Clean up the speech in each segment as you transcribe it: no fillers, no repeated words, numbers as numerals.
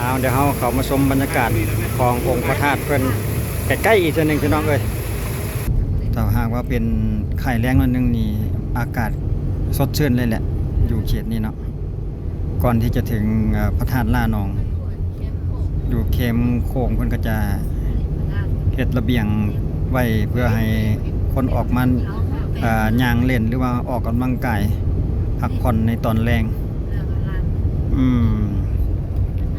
เอาเดี๋ยวเขามาชมบรรยากาศขององค์พระธาตุเพิ่นใกล้ๆอีกตัวหนึ่งพี่น้องเอ้ยถ้าหากว่าเป็นไข่แรงนิดนึงนี่อากาศสดชื่นเลยแหละอยู่เขตนี้เนาะก่อนที่จะถึงพระธาตุล่านองอยู่เข็มโค้งเพิ่นก็จะเฮ็ดระเบียงไว้เพื่อให้คนออกมาย่างเล่นหรือว่าออกกำลังกายพักผ่อนในตอนแรง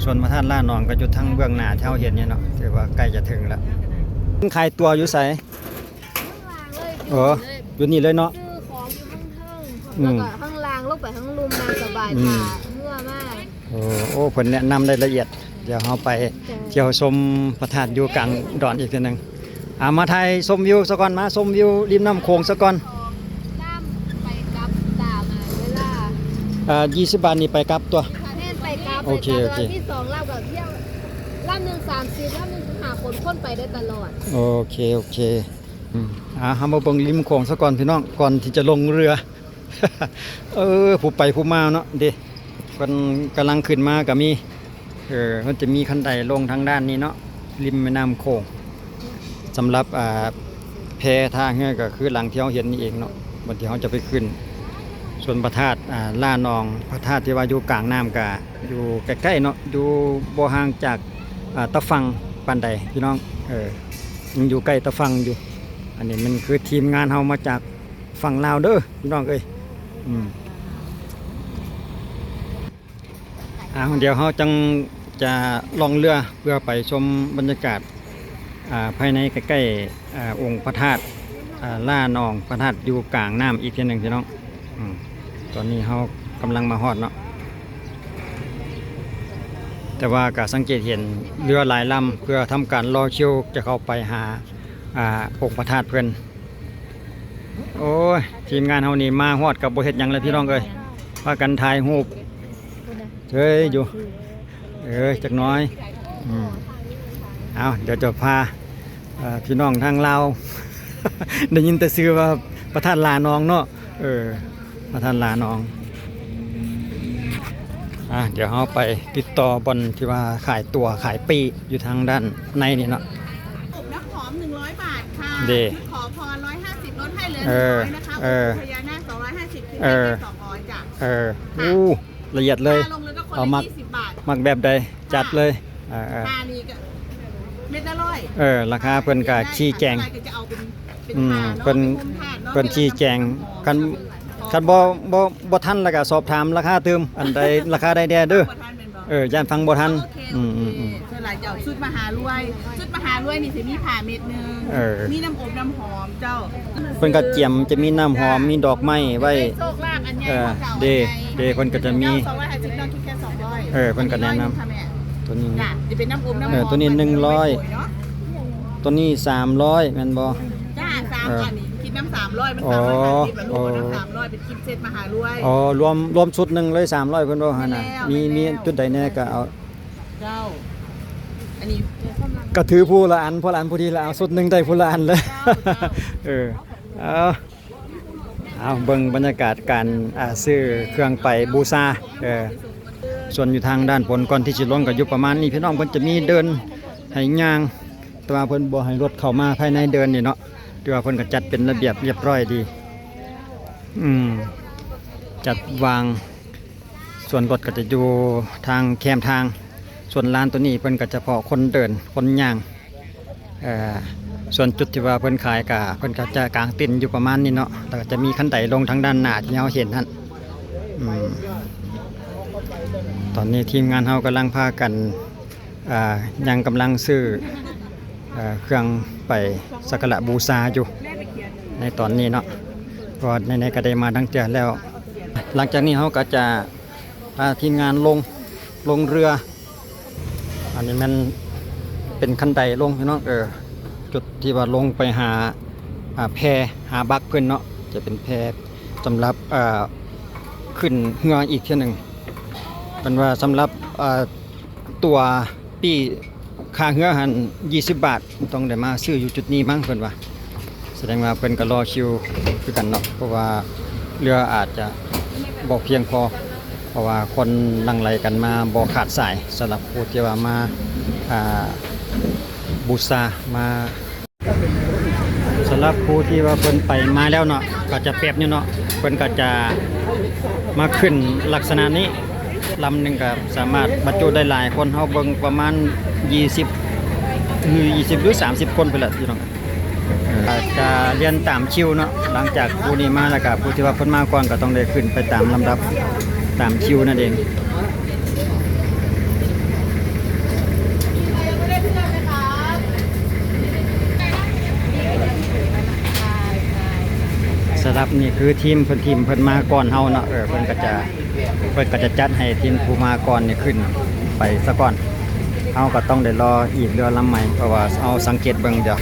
ส่วนพระธาตุล่านองก็อยู่ทางเบื้องหน้าที่เราเห็นเนี่ยเนาะถือว่าใกล้จะถึงแล้วขายตัวอยู่ไสอยู่นี่เลยเนาะซื้อของอยู่ข้างเทิงแล้วก็ข้างล่างลงไปข้างลุมนางสบายค่ะเมื่อมากโอ้เพิ่นแนะนำได้ละเอียดเดี๋ยวเราไปเที่ยวชมพระธาตุอยู่กลางดอนอีกทีนึงมาไทยชมวิวซะก่อนมาชมวิวริมน้ำโขงซะก่อนล่ามไปกับตามเวลา20 บาทนี่ไปกลับตัวไปกับโอเคที่2ล่ามกับเที่ยวล่าม1 30ล่าม1 5คนไปได้ตลอดโอเคเฮามาเบิ่งริมโขงซะก่อนพี่น้องก่อนที่จะลงเรือผู้ไปผู้มาเนาะเด้เพิ่นกำลังขึ้นมาก็มีมันจะมีคันไดลงทางด้านนี้เนาะริมแม่น้ำโขงสำหรับแพท่าเรือก็คือหลังที่เราเห็นนี่เองเนาะวันที่เราจะไปขึ้นส่วนพระธาตุล่านองพระธาตุที่ว่าอยู่กลางน้ำก็อยู่ใกล้ๆเนาะอยู่บ่ห่างจากตะฟังปานใดพี่น้องยังอยู่ใกล้ตะฟังอยู่อันนี้มันคือทีมงานเฮามาจากฝั่งลาวเด้อพี่น้องเอ้ยเดี๋ยวเฮาจังจะล่องเรือเพื่อไปชมบรรยากาศภายในใกล้ๆองค์พระธาตุล่านองพระธาตุอยู่กลางน้ำอีกทีหนึ่งพี่น้องตอนนี้เฮากำลังมาฮอดเนาะแต่ว่าก็สังเกตเห็นเรือหลายลำเพื่อทำการรอคิวจะเข้าไปหาองค์พระธาตุเพิ่นโอ้ยทีมงานเฮานี่มาฮอดกับบ่เฮ็ดหยังเลยพี่น้องเอ้ยพากันถ่ายรูปเฮ้ยอยู่จักน้อยเอาเดี๋ยวจะพาพี่น้องทางลาวได้ยินแต่ชื่อว่าพระธาตุลานองเนาะพระธาตุลานองเดี๋ยวเราไปติดต่อบอนที่ว่าขายตัวขายปีอยู่ทางด้านในนี่เนาะน้ำหอม100 บาทค่ะขอพร150ลดให้เหลือ100นะคะพญานาค250คือได้200จ้ะละเอียดเลยเอามักมักแบบใดจัดเลยนี่ก็เม็ดละ100ราคาเพิ่นก็ชี้แจงเพิ่นชี้แจงคันบ่ทันแล้วก็สอบถามราคาเติมอันใดราคาใดแน่เด้อย่านฟังบ่ทันคือหลายเจ้าชุดมหารวยนี่สิมีผ้าเม็ดนึงมีน้ำอบน้ำหอมเจ้าเพิ่นก็เจียมจะมีน้ำหอมมีดอกไม้ไว้โชคลาภอันใหญ่เด้เพิ่นก็จะมี250น้องคิดแค่200เพิ่นก็แนะนำตัวนี้จะเป็นน้ำอบน้ำหอมตัวนี้100ตัวนี้300แม่นบ่จ้า3อันนี้คิดน้ำ300มัน350แล้วลูกน้ำ300เป็นกิฟต์เซตมหารวยรวมชุดหนึงเลย300เพิ่นบ่หั่นน่ะมีจุดใดแน่ก็เอาเจ้าอันนี้ก็ถือผู้ละอันผู้ทีละเอาสุดหนึ่งได้ผู้ละอันเลยเอาเบิ่งบรรยากาศการซื้อเครื่องไปบูชาส่วนอยู่ทางด้านบนก่อนที่จะลงก็อยู่ประมาณนี้พี่น้องเพิ่นจะมีเดินให้ย่างแต่ว่าเพิ่นบ่ให้รถเข้ามาภายในเดินนี่เนาะแต่ว่าเพิ่นก็จัดเป็นระเบียบเรียบร้อยดีจัดวางส่วนรถก็จะอยู่ทางแคมทางส่วนลานตัวนี้เพิ่นก็จะพอคนเดินคนย่างส่วนจุดที่ว่าเพิ่นขายก็เพิ่นก็จะกางเต็นท์อยู่ประมาณนี้เนาะแล้วก็จะมีคันไดลงทางด้านหน้าที่เราเห็นนั่นตอนนี้ทีมงานเรากำลังพากันยังกำลังซื้อเครื่องไปสักการะบูชาอยู่ในตอนนี้เนาะก็ในก็ได้มาทั้งเตือนแล้วหลังจากนี้เราก็จะพาทีมงานลงเรืออันนี้มันเป็นคันไดลงพี่น้องจุดที่ว่าลงไปหาแพหาบักเพื่อนเนาะจะเป็นแพสำหรับขึ้นเรืออีกเที่ยหนึ่งเป็นว่าสำหรับตัวปีค่าเรือหัน20 บาทต้องได้มาซื้ออยู่จุดนี้มั้งเพื่อนว่าแสดงว่าเพื่อนก็รอคิวคือกันเนาะเพราะว่าเรืออาจจะบอกเพียงพอ เพราะว่าคนหลั่งไหลกันมาบ่ขาดสายสำหรับผู้ที่ว่ามาบูชามาสำหรับผู้ที่ว่าเพิ่นไปมาแล้วเนาะก็จะเปรียบอยู่เนาะเพิ่นก็จะมาขึ้นลักษณะนี้ลำหนึงก็สามารถบรรจุได้หลายคนเฮาเบิ่งประมาณ20หรือ20หรือ30คนไปแหละพี่น้องจะเรียนตามคิวเนาะหลังจากผู้นี้มาแล้วก็ผู้ที่ว่าเพิ่นมาก่อนก็ต้องได้ขึ้นไปตามลำดับตามคิวนั่นเองสำหรับนี่คือทีมเพิ่นมาก่อนเฮาเนาะเพิ่นก็จะจัดให้ทีมผู้มาก่อนนี่ขึ้นไปซะก่อนเฮาก็ต้องได้รออีกเรือลำใหม่เพราะว่าเอาสังเกตเบิ่งเดี๋ยว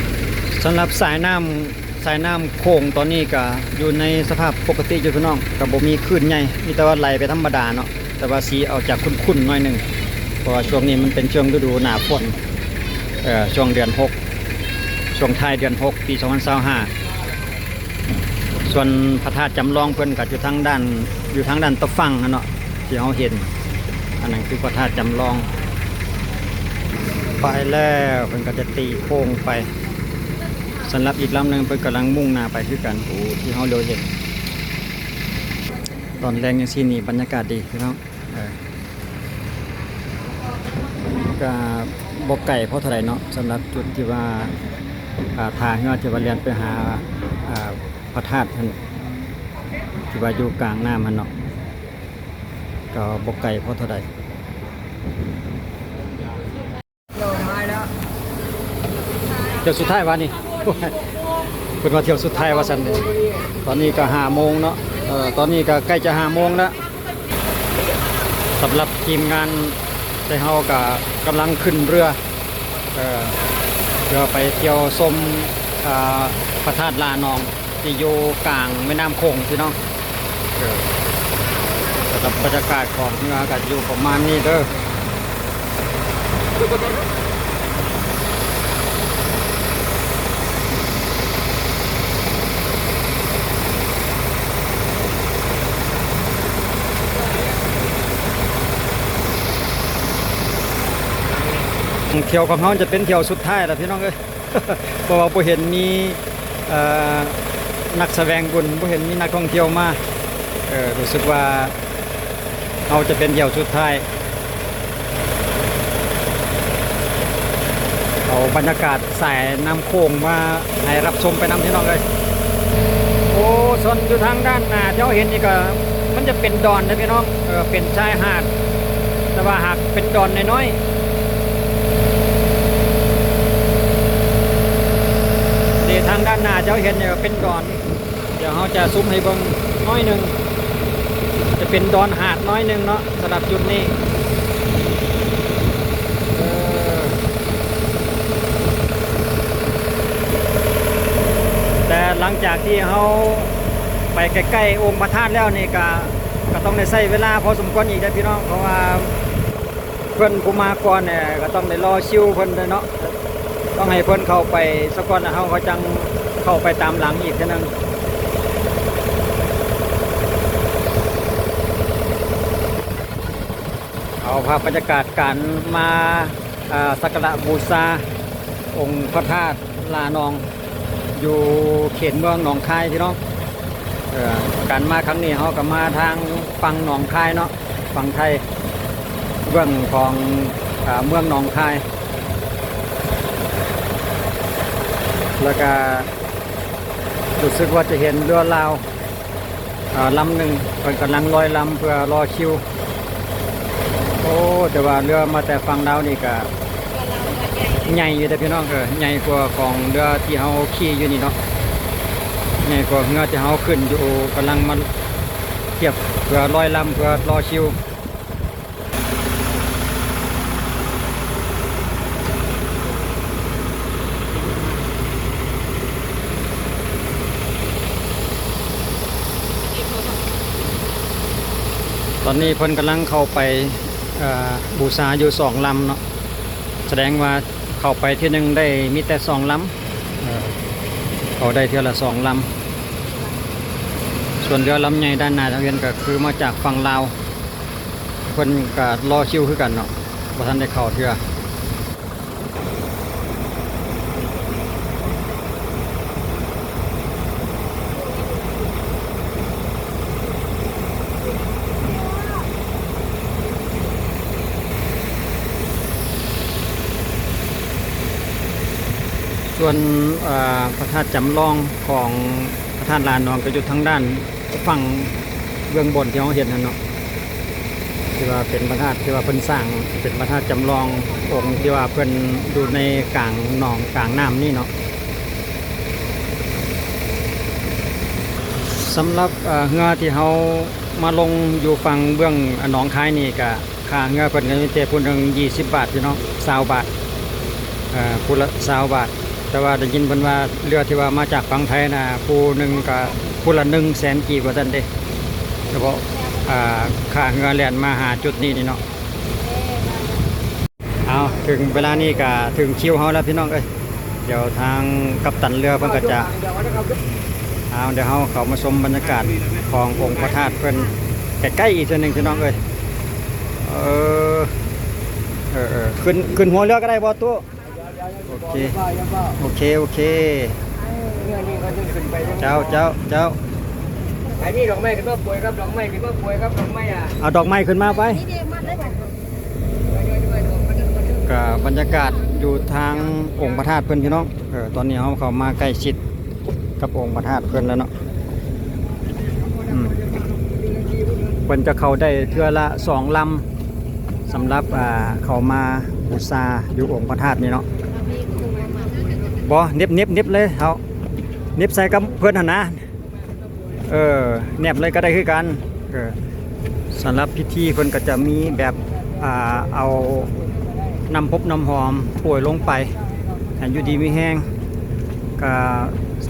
สำหรับสายน้ำโขงตอนนี้ก็อยู่ในสภาพปกติอยู่พี่น้องก็บ่มีคลื่นใหญ่มีแต่ว่าไหลไปธรรมดาเนาะแต่ว่าสีเอาจากขุ่นๆหน่อยนึงเพราะว่าช่วงนี้มันเป็นช่วงฤดูหน้าฝนช่วงเดือน6ช่วงท้ายเดือน6ปี2025ส่วนพระธาตุจำลองเพิ่นก็อยู่ทางด้านตะฝั่งเนาะที่เฮาเห็นอันนั้นคือพระธาตุจำลองไปแล้วเพิ่นก็จะตีโค้งไปสำหรับอีกลำหนึ่งเพิ่นกำลังมุ่งหน้าไปคือกันที่เฮาเห็นตอนแรงจังซี่นี่บรรยากาศดีพี่น้องก็บ่ไกลเพราะเท่าไหร่เนาะสำหรับจุดที่ว่าทางที่ว่าเรียนไปหาพระธาตุท่านที่ว่าอยู่กลางน้ำมันเนาะก็บ่ไกลเพราะเท่าใดเที่ยวสุดท้ายวะนี่เพิ่นว่าเที่ยวสุดท้ายว่าซั่นเด้ตอนนี้ก็5 โมงเนาะตอนนี้ก็ใกล้จะ5 โมงแล้วสำหรับทีมงานได้เฮาก็กำลังขึ้นเรือเพื่อไปเที่ยวชมพระธาตุลานองที่อยู่กลางแม่น้ำโขงพี่น้องสำหรับบรรยากาศของเรือก็อยู่ประมาณนี้เด้อเที่ยวของเขาจะเป็นเที่ยวสุดท้ายแล้วพี่น้องเอ้ย เพราะว่าบ่เห็นมีนักแสดงบุญบ่เห็นมีนักท่องเที่ยวมารู้สึกว่าเราจะเป็นเที่ยวสุดท้ายเอาบรรยากาศสายน้ำโขงมาให้รับชมไปนำพี่น้องเลยโอ้ส่วนอยู่ทางด้านหน้าที่เราเห็นนี่ก็มันจะเป็นดอนนะพี่น้องเป็นชายหาดแต่ว่าหากเป็นดอนน้อยๆทางด้านหน้าเจ้าเห็นเนี่ยเป็นดอนเดี๋ยวเราจะซูมให้เบิ่งน้อยหนึ่งจะเป็นดอนหาดน้อยหนึ่งเนาะสำหรับจุดนี้แต่หลังจากที่เราไปใกล้ๆองค์พระธาตุแล้วนี่ก็ต้องได้ใช้เวลาพอสมควรอีกนะพี่น้องเพราะว่าเพิ่นผู้มาก่อนเนี่ยก็ต้องได้รอชิวเพิ่นด้วยเนาะต้องให้เพิ่นเข้าไปสักก่อนนะเขาจังเข้าไปตามหลังอีกทีนึงเอาภาพบรรยากาศการมาสักการะบูชาองค์พระธาตุลานองอยู่เขตเมืองหนองคายพี่น้องการมาครั้งนี้เขาก็มาทางฝั่งหนองคายเนาะฝั่งไทยเรื่องของเมืองหนองคายแล้วก็รู้สึกว่าจะเห็นเรือลาวลำหนึ่งกำลังลอยลำเพื่อรอคิวโอ้แต่ว่าเรือมาแต่ฝั่งลาวนี่ก็ใหญ่อยู่แต่พี่น้องใหญ่กว่าของเรือที่เขาขี่อยู่นี่เนาะใหญ่กว่าเรือที่เขาขึ้นอยู่กำลังมาเทียบเพื่อลอยลำเพื่อรอคิวตอนนี้เพิ่นกำลังเข้าไปบูชาอยู่2 ลำเนาะแสดงว่าเข้าไปที่หนึ่งได้มีแต่2 ลำเขาได้เท่าละ2 ลำส่วนเรือลำใหญ่ด้านหน้าทางเรียนก็คือมาจากฝั่งลาว เพิ่นก็รอคิวคือกันเนาะบ่ทันได้เข้าเทื่อส่วนพระธาตุจำลองของพระธาตุลานนองก็อยู่ทางด้านฝั่งเบื้องบนที่เราเห็นนั่นเนาะที่ว่าเป็นพระธาตุที่ว่าเพิ่นสร้างเป็นพระธาตุจำลององค์ที่ว่าเพิ่นดูในกลางหนองกลางน้ำนี่เนาะสำหรับเรือที่เขามาลงอยู่ฝั่งเบื้องหนองคายนี่ก็ค่าเรือเพิ่นก็มีแต่พุ่นถึง20 บาทพี่น้อง20 บาทพุ่นละ20 บาทแต่ว่าได้ยินเพิ่นว่าเรือที่ว่ามาจากฝั่งไทยนะผู้หนึงก็พุ่นละ100,000 กีบว่าซั่นเด้เฉพาะค่าเรือแล่นมาหาจุดนี้นี่เนาะเอาถึงเวลานี้ก็ถึงคิวเฮาแล้วพี่น้องเอ้ยเดี๋ยวทางกัปตันเรือเพิ่นก็จะเดี๋ยวเฮาเข้ามาชมบรรยากาศขององค์พระธาตุเพิ่นใกล้ๆอีกเทื่อนึงพี่น้องเอ้ยขึ้นหัวเรือก็ได้บ่ตู้โอเคเจ้าไอ้นี่ดอกไม้ขึ้นมาป่วยครับดอกไม้ขึ้นมาป่วยครับดอกไม้เอาดอกไม้ขึ้นมาไป นี่เด็กมันได้ ก็บรรยากาศอยู่ทางองค์พระธาตุเพิ่นพี่น้องตอนนี้เราเข้ามาใกล้ชิดกับองค์พระธาตุเพิ่นแล้วเนาะเพิ่นจะเข้าได้เทื่อละ2 ลำสำหรับเข้ามาบูชาอยู่องค์พระธาตุนี่เนาะบ่เน็บเลยเขาเน็บใส่กับเพิ่นหั่นนะแนบเลยก็ได้คือกันสำหรับพิธีเพิ่นก็จะมีแบบเอาน้ำพบน้ำหอมป่วยลงไปให้อยู่ดีมีแห้งก็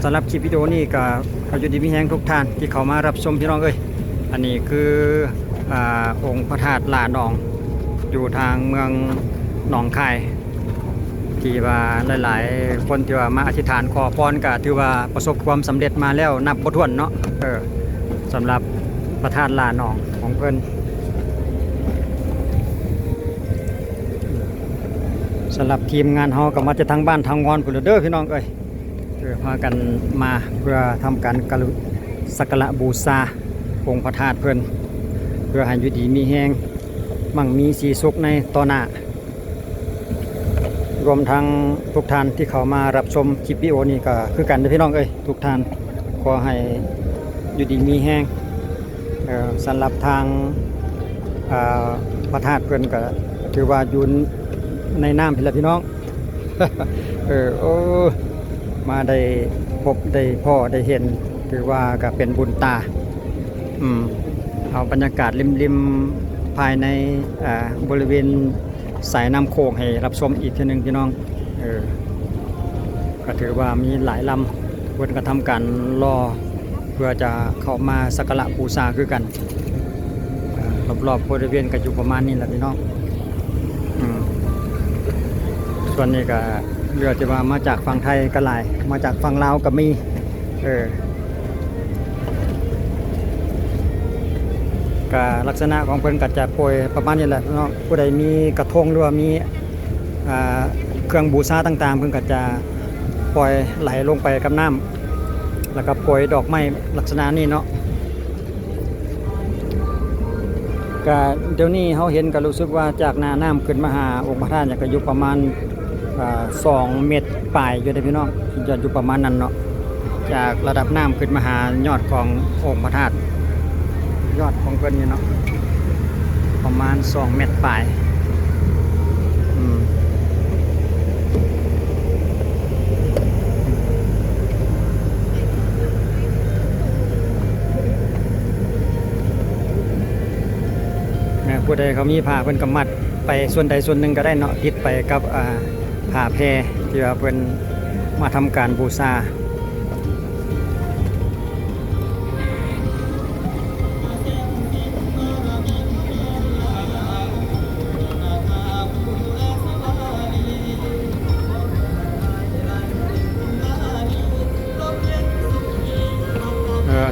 สำหรับคลิปวิดีโอนี้ก็อยู่ดีมีแห้งทุกท่านที่เข้ามารับชมพี่น้องเอ้ยอันนี้คือองค์พระธาตุลานองอยู่ทางเมืองหนองคายที่ว่าหลายๆคนที่ว่ามาอธิษฐานขอพรก็ถือว่าประสบความสำเร็จมาแล้วนับบ่ถ้วนเนาะสำหรับพระธาตุลานองของเพิ่นสำหรับทีมงานเฮาก็มาจากทางบ้านทางงอนพุ่นเด้อพี่น้องเอ้ยพากันมาเพื่อทำการสักการะบูชาองค์พระธาตุเพิ่นเพื่อให้อยู่ดีมีแฮงมั่งมีสีสุขในต่อหน้ารวมทั้งทุกท่านที่เข้ามารับชมคลิปวิดีโอนี้ก็คือกันพี่น้องเอ้ยทุกท่านขอให้อยู่ดีมีแห้งสำหรับทางพระธาตุเพิ่นก็ถือว่าอยู่ในน้ำพี่น้อง มาได้พบได้พ่อได้เห็นถือว่าก็เป็นบุญตาเอาบรรยากาศริมภายในบริเวณสายน้ำโขงให้รับชมอีกทีนึงพี่น้องก็ถือว่ามีหลายลำเพื่อนก็ทำการรอเพื่อจะเข้ามาสักการะบูชาคือกันรอบๆบริเวณก็อยู่ประมาณนี้แหละพี่น้องส่วนนี้ก็เรือที่ว่ามาจากฝั่งไทยก็หลายมาจากฝั่งลาวก็มีก็ลักษณะของเพิ่นก็จะโปรยประมาณนี้แหละเนาะผู้ใดมีกระทงหรือว่ามีเครื่องบูชาต่างๆเพิ่นก็จะปล่อยไหลลงไปกับน้ำแล้วก็โปรยดอกไม้ลักษณะนี้เนาะก็เดี๋ยวนี้เขาเห็นก็รู้สึกว่าจากหน้าน้ำขึ้นมาหาองค์พระธาตุก็อยู่ประมาณ2 เมตรปลายอยู่ได้พี่น้องอยู่ประมาณนั้นเนาะจากระดับน้ำขึ้นมาหายอดขององค์พระธาตุยอดของเพิ่นนี่เนาะประมาณ2 เมตรปลายผู้ใดเขามีผ้าเพิ่นก็มัดไปส่วนใดส่วนหนึ่งก็ได้เนาะติดไปกับผ้าแพรที่ว่าเพิ่นมาทำการบูชา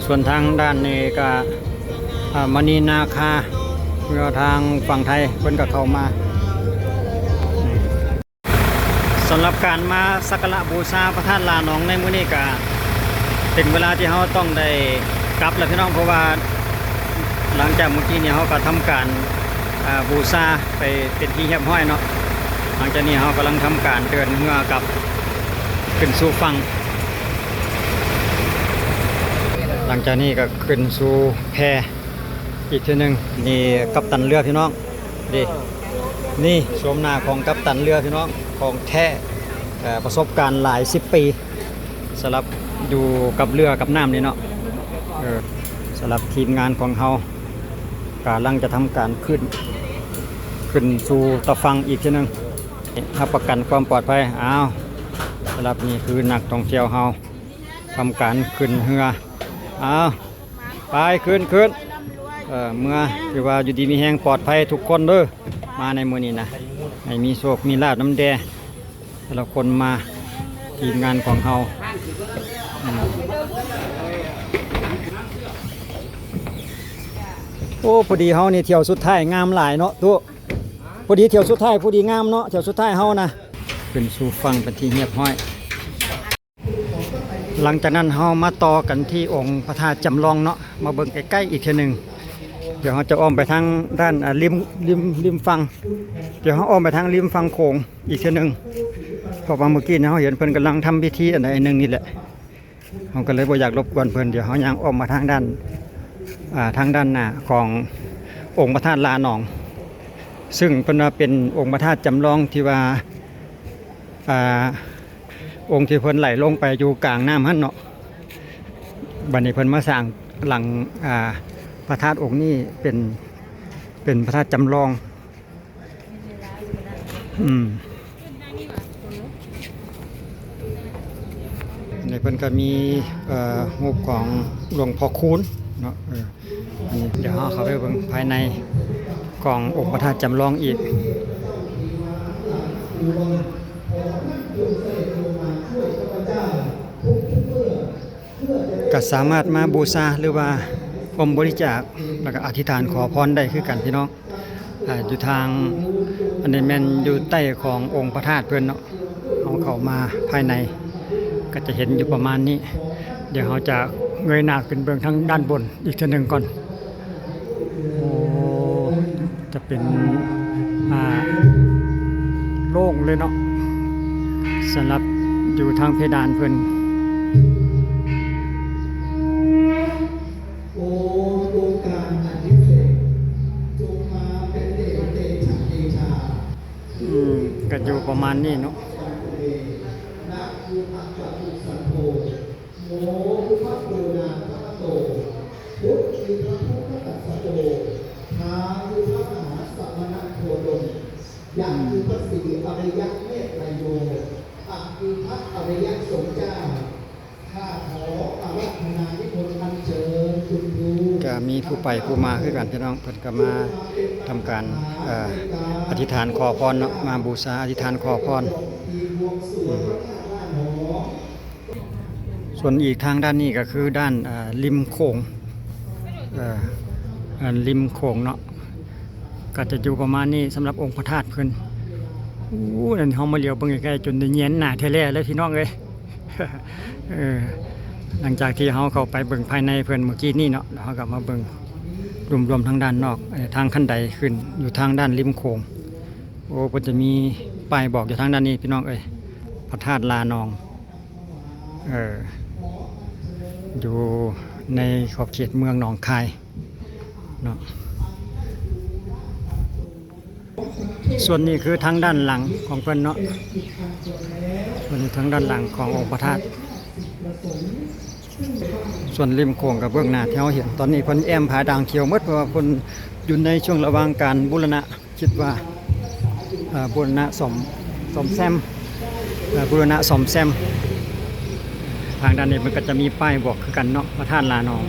ส่วนทางด้านนี้ก็มณีนาคา เรือทางฝั่งไทยเพิ่นก็เข้ามาสำหรับการมาสักการะบูชาพระธาตุลาหนองในมื้อนี้ก็ถึงเวลาที่เราต้องได้กลับแล้วพี่น้องเพราะว่าหลังจากเมื่อกี้เนี่ยเขาก็ทำการบูชาไปเป็นที่เรียบร้อยเนาะหลังจากนี้เขากำลังทำการเดินเรือกลับขึ้นสู่ฝั่งหลังจากนี้ก็ขึ้นสู่แพอีกทีหนึ่งนี่กัปตันเรือพี่น้องนี่โฉมหน้าของกัปตันเรือพี่น้องของแท้ประสบการณ์หลาย10 ปีสำหรับอยู่กับเรือกับน้ำนี่เนาะสำหรับทีมงานของเขากำลังจะทำการขึ้นสู่ตะฟังอีกทีหนึ่งรับประกันความปลอดภัยสำหรับนี่คือนักท่องเที่ยวเขาทำการขึ้นเรือไปขึ้นเมื่อคือว่าอยู่ดีมีแห้งปลอดภัยทุกคนเด้อมาในมื้อนี้นะให้มีโชคมีลาภน้ำแดแต่ละคนมาทีมงานของเราโอ้พอดีเฮานี่เที่ยวสุดท้ายงามหลายเนาะตัวพอดีเที่ยวสุดท้ายพอดีงามเนาะเที่ยวสุดท้ายเฮานะขึ้นสู่ฝั่งเป็นที่เงียบห้อยหลังจากนั้นเฮามาต่อกันที่องค์พระธาตุจำลองเนาะมาเบิ่งใกล้ๆอีกทีหนึ่งเดี๋ยวเราจะอ้อมไปทางด้านริมฝั่งเดี๋ยวเราอ้อมไปทางริมฝั่งโขงอีกทีหนึ่งเพราะว่าเมื่อกี้เราเห็นเพิ่นกำลังทำพิธีอันใดอันหนึ่งนี่แหละเราก็เลยบ่อยากรบกวนเพิ่นเดี๋ยวเรายังอ้อมมาทางด้านหน้าขององค์พระธาตุลาหนองซึ่งเป็นองค์พระธาตุจำลองที่ว่าองค์ที่เพิ่นไหลลงไปอยู่กลางน้ำหั่นเนาะบัดนี้เพิ่นมาสร้างหลังพระธาตุองค์นี้เป็นพระธาตุจำลองในเพิ่นก็มีรูปของหลวงพ่อคูณเนาะเดี๋ยวเราเข้าไปเบิ่งภายในขององค์พระธาตุจำลองอีกก็สามารถมาบูชาหรือว่าบริจาคแล้วก็อธิษฐานขอพรได้คือกันพี่น้องอยู่ทางอันนี้แม่นอยู่ใต้ขององค์พระธาตุเพิ่นเนาะเอาเข้ามาภายในก็จะเห็นอยู่ประมาณนี้เดี๋ยวเราจะเงยหน้าขึ้นเบื้องทางด้านบนอีกทีหนึ่งก่อนโอ้จะเป็นโล่งเลยเนาะสำหรับอยู่ทางเพดานเพิ่นก็อยู่ประมาณนี้เนาะอย่างคือพระศรีอริยเมตไตรโยคือพระอริยสงฆ์เจ้าข้าขออาราธนานิมนต์อัญเชิญคุณครูก็มีผู้ไปผู้มาคือกันพี่น้องเพิ่นก็มาทำการอธิษฐานขอพรเนาะมาบูชาอธิษฐานขอพรส่วนอีกทางด้านนี้ก็คือด้านริมโขงริมโขงเนาะก็จะอยู่ประมาณนี้สำหรับองค์พระธาตุเพิ่นนั่นเฮามาเลี้ยวเบิ่งใกล้ๆจนได้เห็นหน้าแท้แลเลยพี่น้องเอ้ยหลังจากที่เฮาเข้าไปเบิ่งภายในเพิ่นเมื่อกี้นี่เนาะแล้วเฮาก็มาเบิ่งรวมๆทางด้านนอกทางขั้นใดขึ้นอยู่ทางด้านริมโขงโอ้เพิ่นจะมีป้ายบอกอยู่ทางด้านนี้พี่น้องเอ้ยพระธาตุลานองอยู่ในขอบเขตเมืองหนองคายเนาะส่วนนี้คือทางด้านหลังของเพิ่นเนาะส่วนนี้ทางด้านหลังขององค์พระธาตุส่วนริมโขงกับเบื้องหน้าที่เราเห็นตอนนี้เพิ่นแอมผาด่างเขียวหมดเพราะว่าเพิ่นอยู่ในช่วงระหว่างการบูรณะคิดว่าบูรณะซ่อมแซมบูรณะซ่อมแซมทางด้านนี้มันก็จะมีป้ายบอกคือกันเนาะพระธาตุลานอง